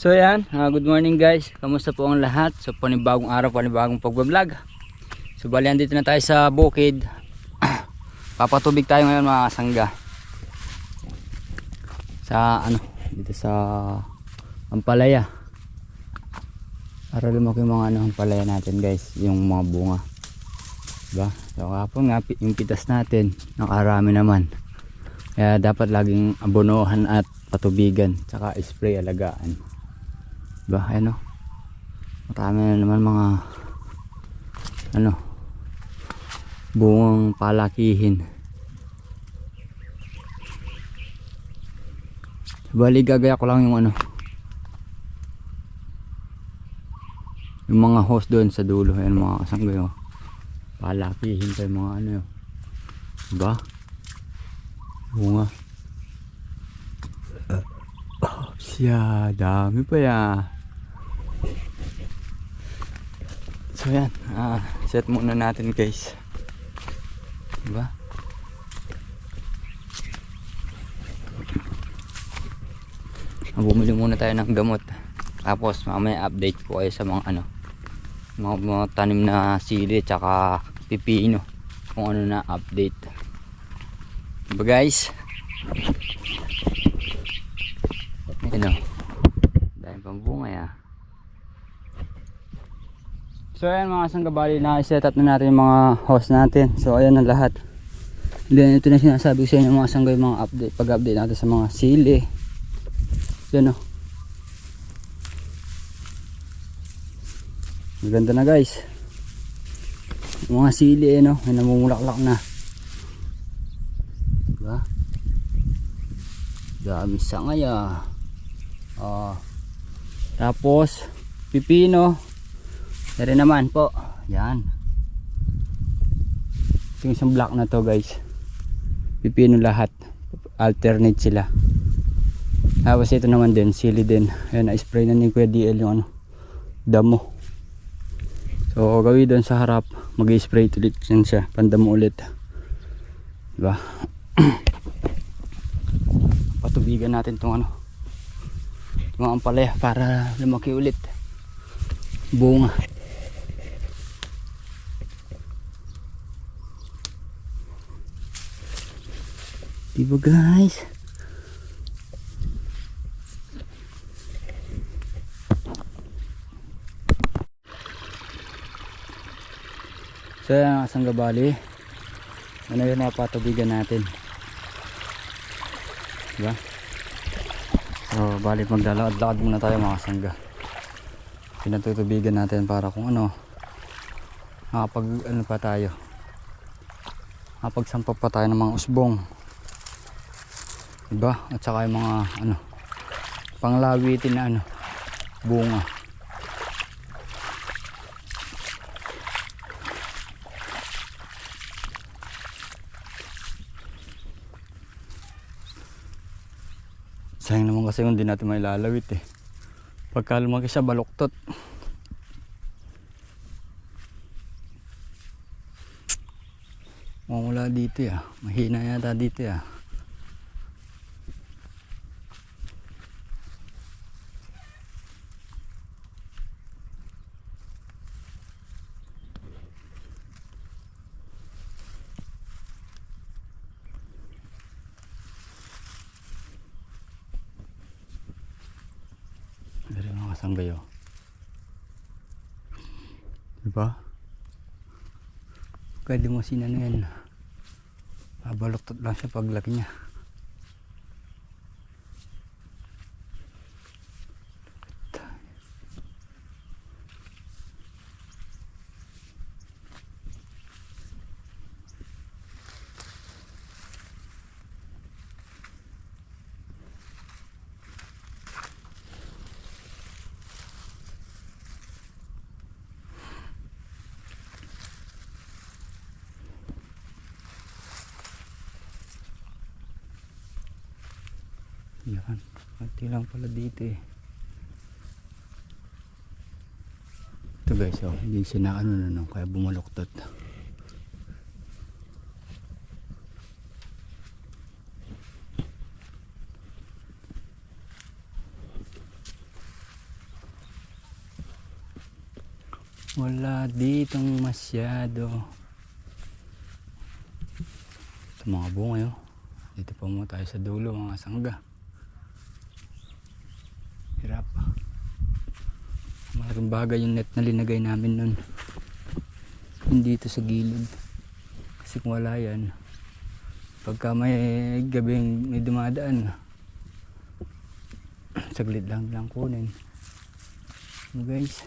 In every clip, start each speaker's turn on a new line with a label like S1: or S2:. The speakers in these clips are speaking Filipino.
S1: So yan, good morning guys. Kamusta po ang lahat? So panibagong araw, panibagong pagbablog. So bali dito na tayo sa bukid. Papatubig tayo ngayon mga kasangga. Sa ano, dito sa Ampalaya. Para lumaki yung mga ampalaya natin guys, yung mga bunga. Diba? So kapon nga yung pitas natin, nakarami naman. Kaya dapat laging abonohan at patubigan, tsaka spray alagaan. Diba? Ayan o. Marami na naman mga bungang palakihin. Bali gagaya ko lang yung yung mga hose doon sa dulo. Ayan mga kasanggoy o. Palakihin pa yung mga diba? Bunga. Siya, dami pa ya. So yan, set muna natin guys. Diba? Bumili muna tayo ng gamot. Tapos mamaya update ko kayo sa mga mga tanim na sili tsaka pipino. Kung ano na update. Diba guys? Dahil pang bunga ya. So ayan mga sanggabali, na-set up na natin yung mga host natin. So ayan na lahat. Then ito na sinasabi ko sa inyo mga sanggay, mga update, pag-update natin sa mga sili. Yan o. Maganda na guys. Yung mga sili ay namumulaklak na. Diba? Dami sangay tapos pipino dari naman po. Yan. Ito yung isang block na to guys. Pipino lahat. Alternate sila. Tapos ito naman din, sili din. Ayan, na-spray na ni Kuya DL yung damo. So gawin doon sa harap, mag-spray ulit yan siya, pandamo ulit. Diba? Patubigan natin itong mga ampalaya para lumaki ulit bunga. Diba guys? So yan ang sanggabali. Yun na patubigan natin. Diba? So bali maglalakad-lakad muna tayo mga sangga. Pinatutubigan natin para kung pa tayo. Makapagsampap pa tayo ng mga usbong. Diba? At saka yung mga panglawitin na bunga. Sayang naman kasi kung di natin may lalawit pagka lumaki siya baluktot. Mula dito mahina yata dito Dari mga kasanggayo. Diba? Pwede mo yan. Baluktot lang siya paglaki niya. Yan, konti lang pala dito ito guys hindi siya kaya bumaluktot. Wala ditong masyado. Ito mga bunga yun. Dito pa muna tayo sa dulo mga sangga. Hirap. Malaking bagay yung net na linagay namin nun. Hindi dito sa gilid. Kasi kung wala yan, pagka may gabing may dumadaan, saglit lang kunin. Guys.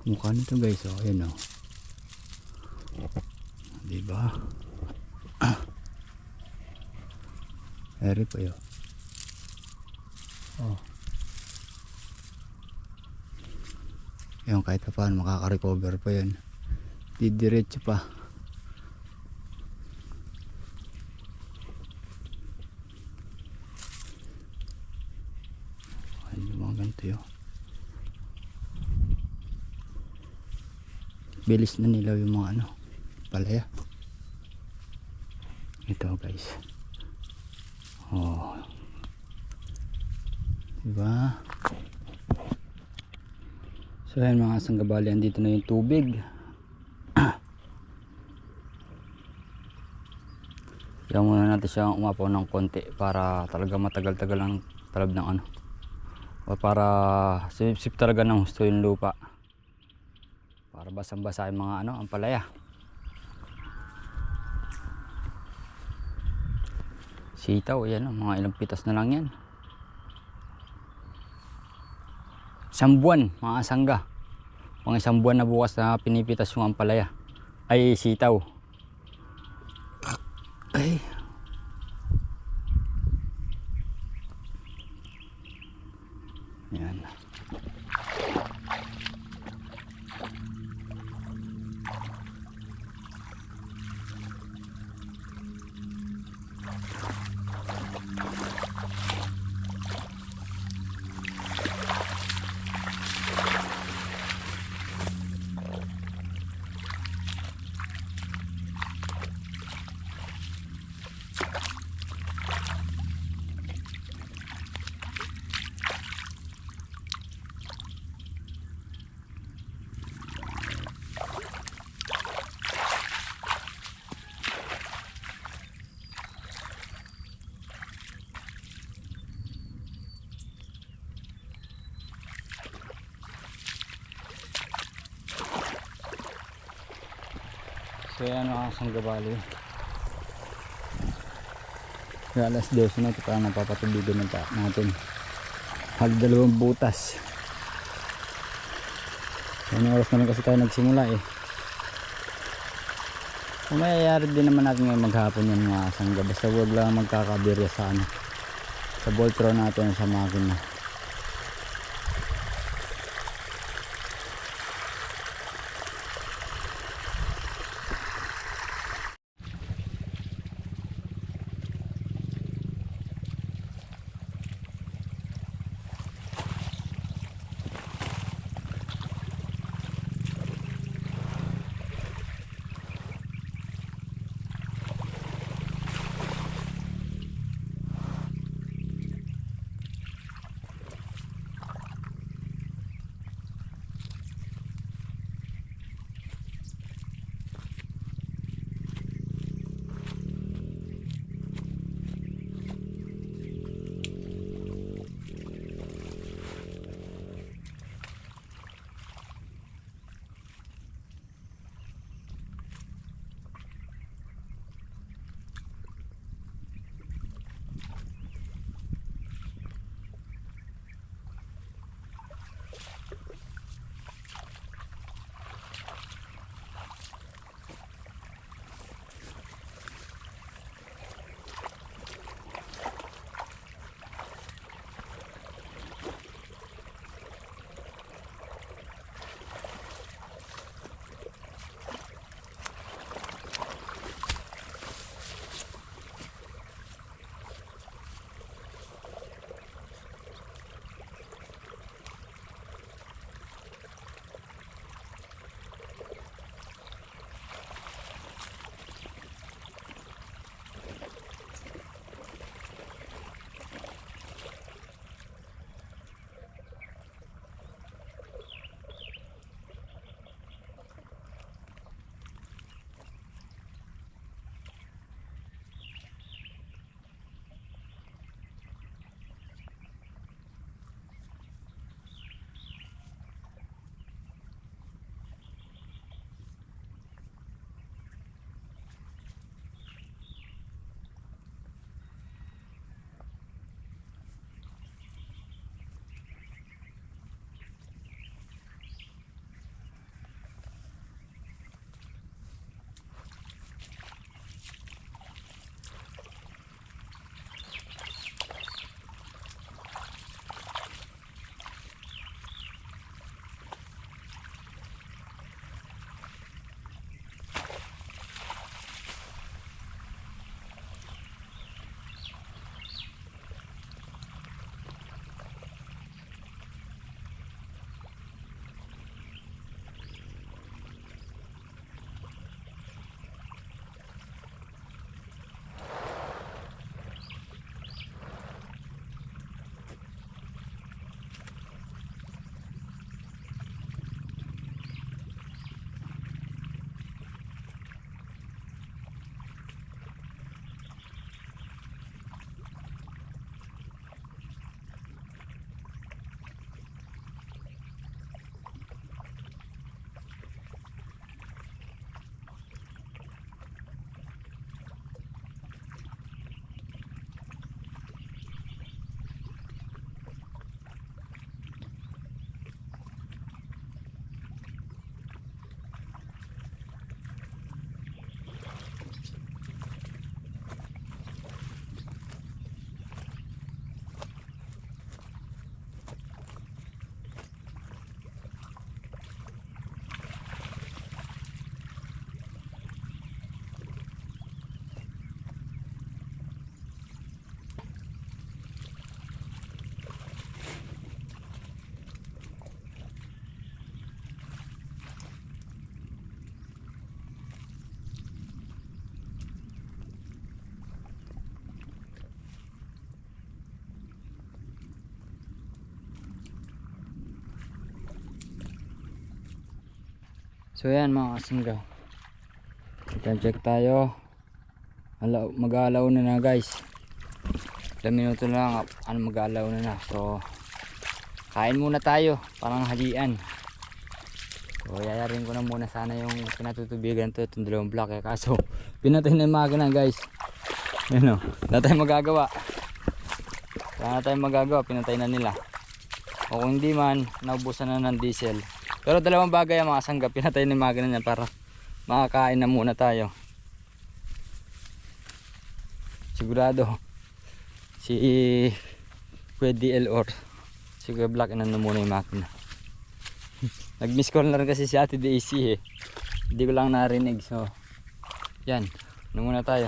S1: Mukha nito guys, oh, ayan oh. Diba? Eri pa yun. Oh. Yung kahit pa paano makaka-recover pa yan. Didiretso pa. Ayun yung mga ganito yun. Bilis na nilaw yung mga ano, palaya. Ito guys. Oh. Diba? So yan mga sanggabali, andito na yung tubig. Kaya muna natin siya umapaw ng konti para talaga matagal-tagal ang talab ng ano. O para sip-sip talaga ng gusto yung lupa. Para basang-basa yung mga ano, ang palaya. Sitaw, yan, mga ilang pitas na lang yan. 1 buwan, mga sangga. Mga 1 buwan na bukas na pinipitas yung ampalaya. Ay, sitaw. Ay. Yan. So yan mga sanggabali. Kaya alas 12 na ito parang napapatubigan natin. Halos 2 butas. Yan oras naman kasi tayo nagsimula eh. Kung mayayari din naman natin ngayon maghapon yan mga sangga. Basta huwag lang magkakabirya sa ano. Sa Voltron natin sa makina. So yan mga kasangga, time check tayo. Mag-aalaw na guys, ilang minuto na lang, mag-aalaw na. So kain muna tayo, parang halian. So yayarin ko na muna sana yung pinatutubigan to, itong dalawang block kaso pinatay na yung makina guys. Yan o, wala tayong magagawa, pinatay na nila. O kung hindi man, naubusan na ng diesel. Pero dalawang bagay ang mga kasangga, pinatay na yung makina niya para makakain na muna tayo. Sigurado si Kuya DL or si Kuya Black na muna yung makina. Nag-miss call na rin kasi si Ate Daisy eh, hindi ko lang narinig. So yan, muna tayo.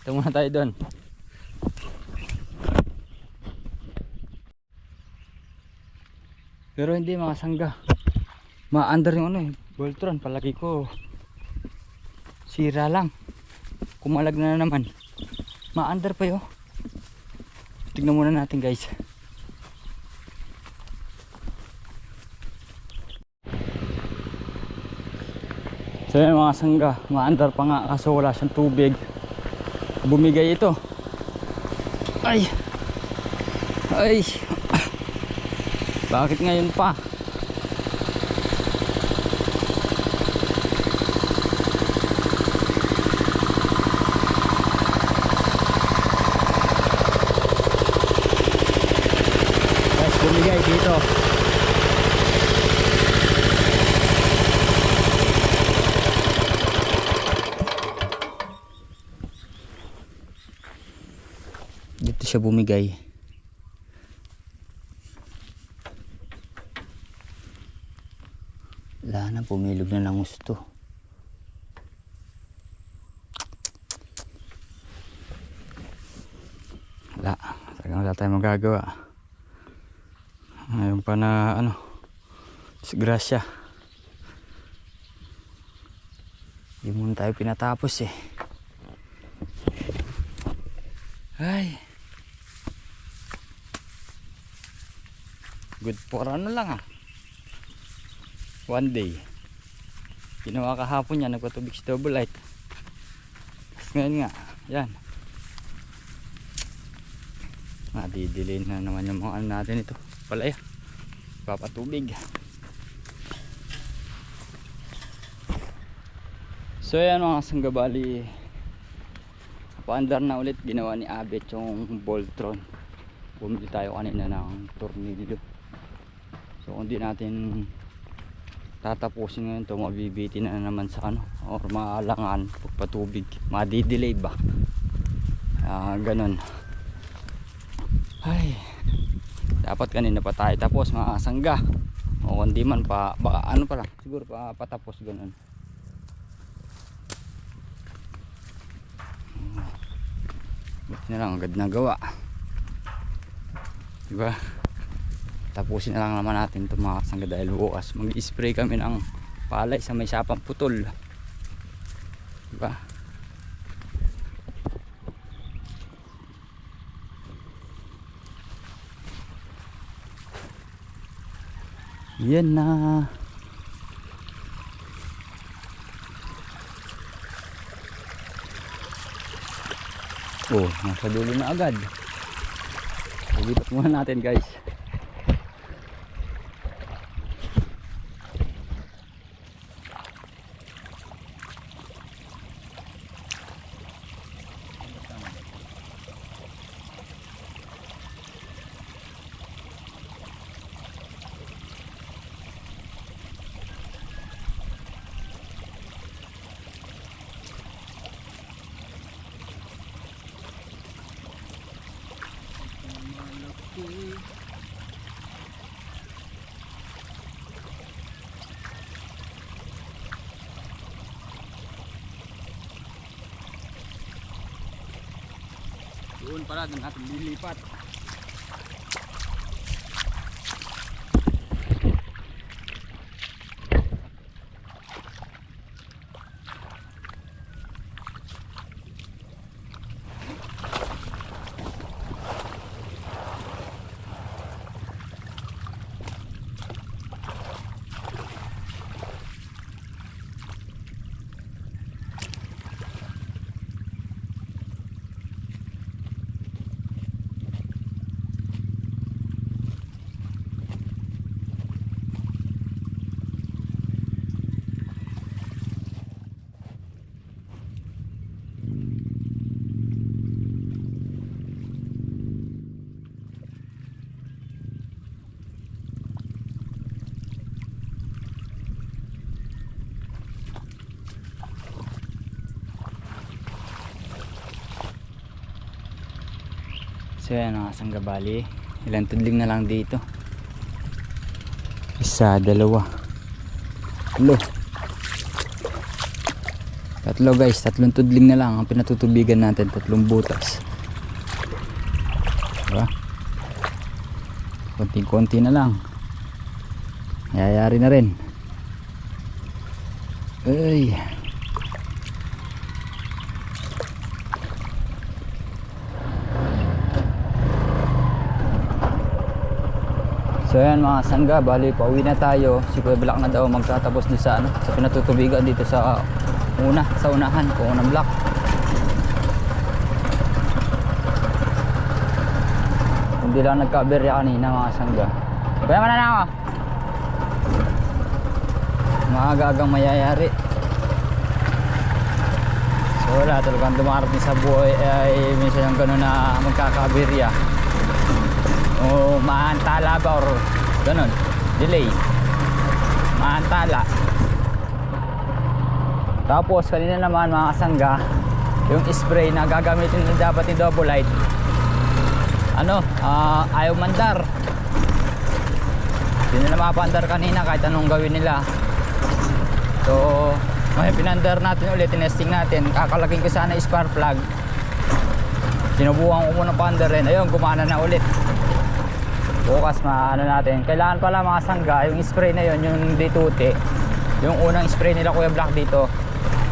S1: Ito muna tayo doon. Pero hindi mga kasangga, ma-under yung ano eh, Voltron. Palagi ko sira lang, kumalag na naman, ma-under pa yun. Tignan muna natin guys. So yan mga kasangga, ma-under pa nga kaso wala siyang tubig. Bumigay ito. Ay bakit ngayon pa? Guys, bumigay dito. Dito siya bumigay. Wala na, pumilog na ng gusto. Wala tayong magagawa. Ngayon pa na ano, disgrasya. Hindi muna tayo pinatapos eh. Ay, good for ano lang ah, one day. Ginawa kahapon yan, nagpatubig si Double Light. Tapos ngayon nga, yan, didilin na naman yung mga ano natin ito, palaya, papatubig. So yan mga kasangga, bali paandar na ulit, ginawa ni Abet yung Voltron. Bumili tayo kanina ng tornilyo. So kung di natin tatapusin ngayon to, mabibiti na naman sa ano, or maalangan pagpatubig, madidelay ba, ganun. Ay, dapat kanina pa tayo tapos mga kasangga, o kundi man pa, baka ano pa lang siguro pa patapos ganun. Buti na lang agad nagawa, diba? Tapusin na lang naman natin ito mga kasangga, dahil bukas mag-spray kami ng palay sa may sapang putol, diba? Yan na. Oh, nasa dulo na agad. Lipat muna natin guys. Doon pala, doon natin lilipat. So yan mga sangga, bali ilang tudling na lang dito. Isa, dalawa, tatlo guys, tatlong tudling na lang ang pinatutubigan natin, tatlong butas, diba? Konting-konti na lang, mayayari na rin. Ay, so yan mga sangga, bali pauwi na tayo. Si Kuya Black na daw magtatapos din sa sa pinatutubigan dito sa unahan, kung unang block. Hindi lang nagka-aberya kanina mga sangga. Kuya, mana na ako. Maaga-agang mayayari. So wala, talagang dumarating sa buhay ay minsan yung gano'n na magkaka-aberya. O maantala ba or ganun, delay, maantala. Tapos kanina naman mga kasangga, yung spray na gagamitin na dapat ni Double Light, ayaw mandar. Hindi nila mapandar kanina kahit anong gawin nila. So may pinandar natin ulit, tinesting natin. Kakalagin ko sana spark plug, sinubukan ko muna pandarin, ayun gumana na ulit. Bukas natin. Kailangan pala mga sangga, yung spray na yon, yung D2T, yung unang spray nila Kuya Black dito.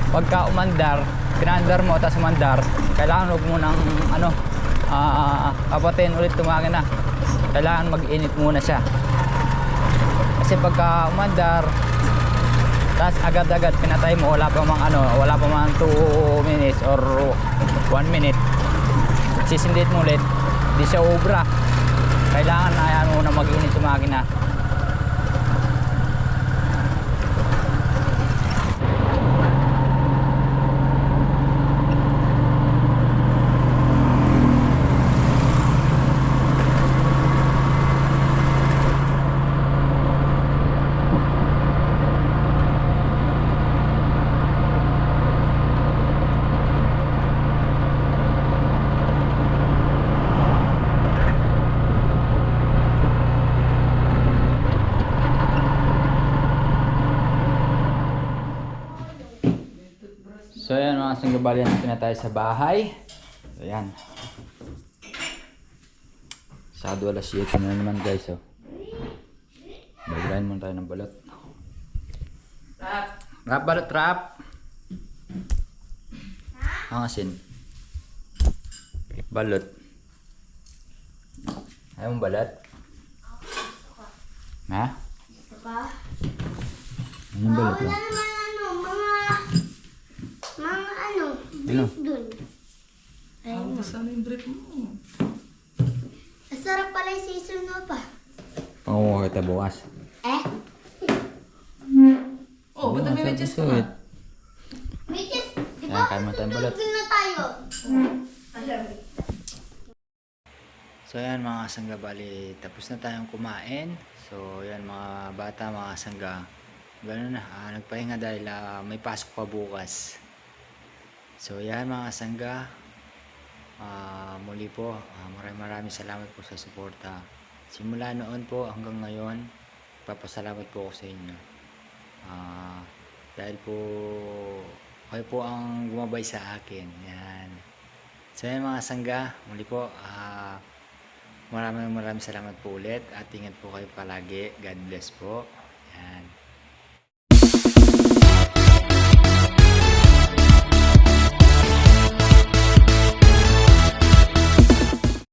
S1: Pagka umandar, pinandar mo tapos umandar, kailangan huwag mo nang kapatin ulit tumangin na. Kailangan mag-init muna siya. Kasi pagka umandar, tapos agad-agad pinatay mo, wala pa mang 2 minutes or 1 minute, sisindit mo ulit, di siya ubra. Kailangan na yan muna mag-init yung makina. So ayan mga sanggabali, natin na tayo sa bahay. So ayan, sado alas 7 na naman guys. So baglayin muna tayo ng balot. Rap balot, rap. Ang asin. Balot. Ayaw mong balot? Ha? Anong balot lang?
S2: Brief dun.
S3: Ayun. Sana yung brief mo.
S2: Masarap pala yung season mo pa.
S1: Pangunguha kita bukas.
S3: Oh, ba't may medyas ka nga?
S2: Medyas, di
S1: Ayan,
S2: ba?
S1: kain mo tayong balot.
S2: Tutugin na tayo.
S1: So ayan mga sangga, bali tapos na tayong kumain. So ayan mga bata, mga sangga, gano'n na, nagpahinga dahil may pasok pa bukas. So ayan mga sangga, muli po maraming salamat po sa suporta. Simula noon po hanggang ngayon, papasalamat po ako sa inyo. Dahil po kayo po ang gumabay sa akin. Yan. So ayan mga sangga, muli po maraming salamat po ulit at ingat po kayo palagi. God bless po. Yan.